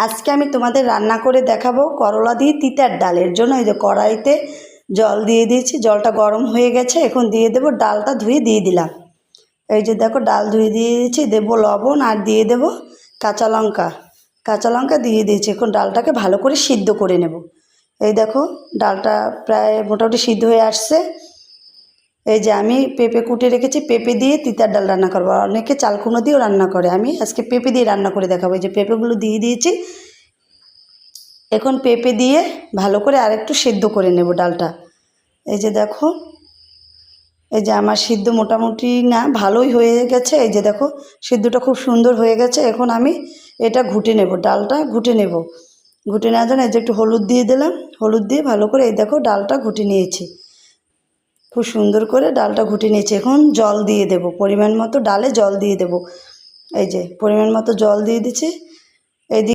আজকে আমি তোমাদের রান্না করে দেখাবো করলা দিয়ে তিতার ডাল। এর জন্য এই যে কড়াইতে জল দিয়ে দিয়েছি, জলটা গরম হয়ে গেছে। এখন দিয়ে দেবো ডালটা, ধুয়ে দিয়ে দিলাম। এই যে দেখো ডাল ধুয়ে দিয়ে দিয়েছি, দেবো লবণ আর দিয়ে দেবো কাঁচা লঙ্কা। কাঁচা লঙ্কা দিয়ে দিয়েছি। এখন ডালটাকে ভালো করে সিদ্ধ করে নেব। এই দেখো ডালটা প্রায় মোটামুটি সিদ্ধ হয়ে আসছে। এই যে আমি পেঁপে কুটে রেখেছি, পেঁপে দিয়ে তিতার ডাল রান্না করবো। অনেকে চাল কুমড়ো দিয়েও রান্না করে, আমি আজকে পেঁপে দিয়ে রান্না করে দেখাবো। এই যে পেঁপেগুলো দিয়ে দিয়েছি। এখন পেঁপে দিয়ে ভালো করে আরেকটু সিদ্ধ করে নেব ডালটা। এই যে দেখো, এই যে আমার সিদ্ধ মোটামুটি না ভালোই হয়ে গেছে। এই যে দেখো সিদ্ধটা খুব সুন্দর হয়ে গেছে। এখন আমি এটা ঘুটে নেব, ডালটা ঘুটে নেব। ঘুটে নেওয়ার জন্য এই যে একটু হলুদ দিয়ে দিলাম। হলুদ দিয়ে ভালো করে এই দেখো ডালটা ঘুটে নিয়েছি। খুব সুন্দর করে ডালটা ঘুটে নিয়েছি। এখন জল দিয়ে দেব, পরিমাণ মতো ডালে জল দিয়ে দেব। এই যে পরিমাণ মতো জল দিয়ে দিচ্ছি। এই